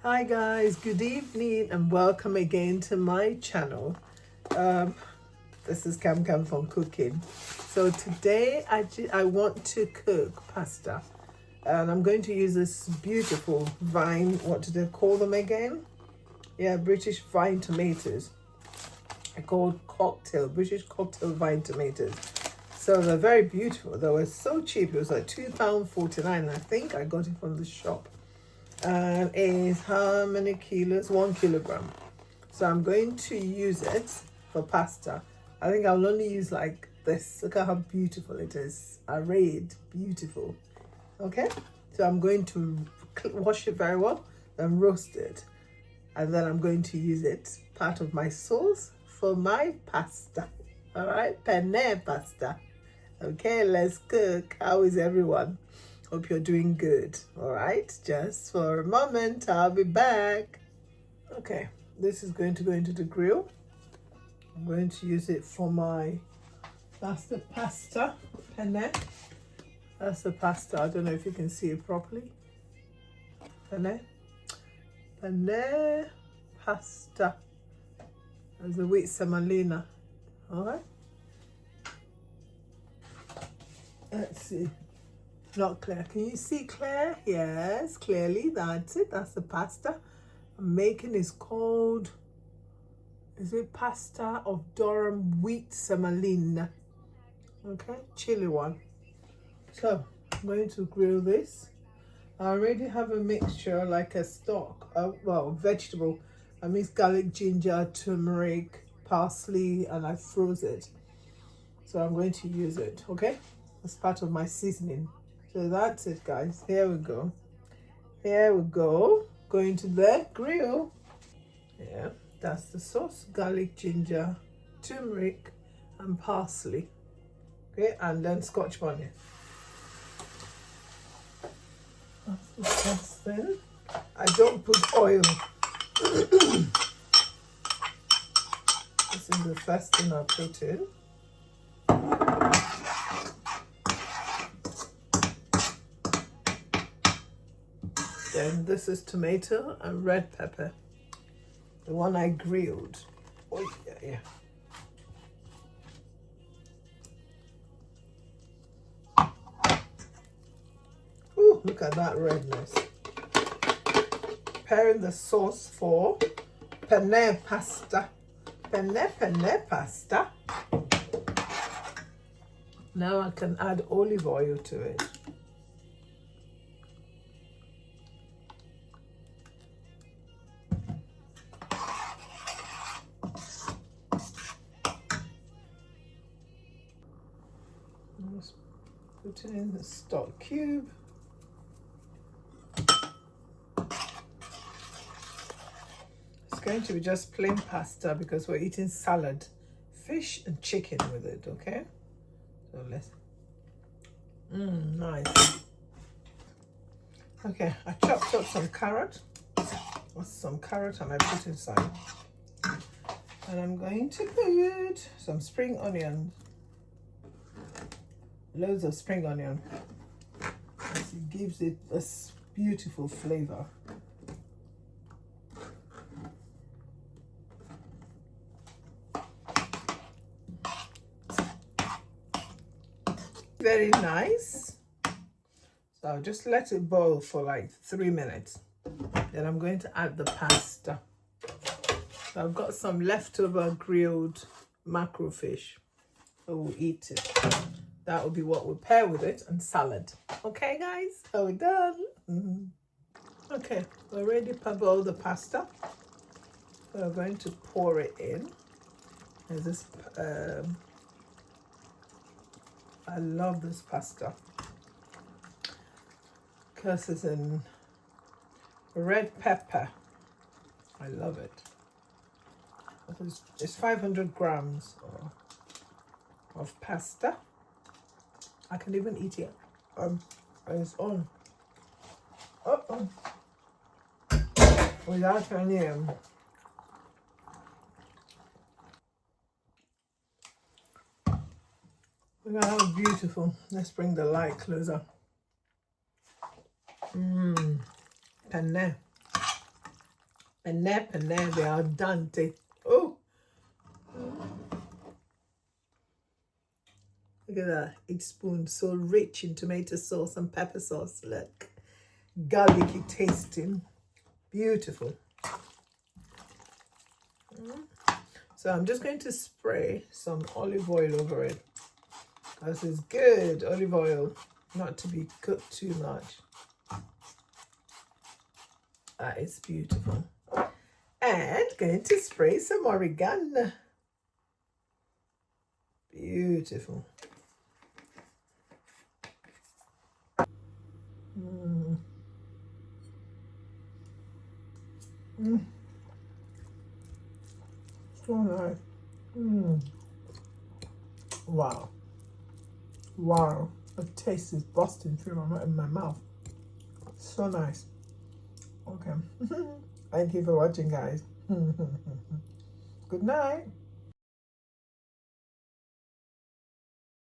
Hi guys, good evening and welcome again to my channel. Um, this is Cam Cam from Cooking. So today I want to cook pasta and I'm going to use this beautiful vine, what do they call them again? Yeah, British vine tomatoes. They're called British cocktail vine tomatoes. So they're very beautiful. They were so cheap. It was like £2.49 and I think I got it from the shop. And is how many kilos? 1 kilogram. So I'm going to use it for pasta. I think I'll only use like this. Look at how beautiful it is. Arrayed, beautiful. Okay, so I'm going to wash it very well and roast it, and then I'm going to use it part of my sauce for my pasta. All right, penne pasta. Okay, let's cook. How is everyone? Hope you're doing good. All right, just for a moment, I'll be back. Okay, this is going to go into the grill. I'm going to use it for my, that's the pasta, penne. That's the pasta. I don't know if you can see it properly. Penne pasta. As a wheat semolina. All right. Let's see. Not clear. Can you see clear? Yes, clearly. That's it. That's the pasta I'm making. Is called, is it pasta of Durham wheat semolina? Okay, chili one. So I'm going to grill this. I already have a mixture like a stock, well, vegetable. I mix garlic, ginger, turmeric, parsley, and I froze it. So I'm going to use it, okay? As part of my seasoning. So that's it, guys. Here we go. Here we go. Going to the grill. Yeah, that's the sauce. Garlic, ginger, turmeric, and parsley. Okay, and then Scotch bonnet. That's the first thing. I don't put oil. This is the first thing I put in. Then this is tomato and red pepper. The one I grilled. Oh, yeah. Ooh, look at that redness. Preparing the sauce for penne pasta. Penne pasta. Now I can add olive oil to it. Just put it in the stock cube. It's going to be just plain pasta because we're eating salad, fish and chicken with it, okay? So let's, nice. Okay, I chopped up some carrot. Some carrot and I put inside. And I'm going to put some spring onions. Loads of spring onion. It gives it this beautiful flavor. Very nice. So I'll just let it boil for like 3 minutes. Then I'm going to add the pasta. So I've got some leftover grilled mackerel fish. So we'll eat it. That will be what we'll pair with it, and salad. Okay, guys, so we're done. Okay, we're ready to boil the pasta. So we're going to pour it in. There's this, I love this pasta because it's in red pepper. I love it. It's 500 grams of pasta. I can even eat it on its own. Without any look at how beautiful. Let's bring the light closer. Penne. And there they are done. Oh, look at that. Each spoon so rich in tomato sauce and pepper sauce. Look, garlicky tasting. Beautiful. So I'm just going to spray some olive oil over it. Because it's good olive oil, not to be cooked too much. That is beautiful. And going to spray some oregano. Beautiful. So nice. Wow. Wow. The taste is busting through my mouth. So nice. Okay. Thank you for watching, guys. Good night.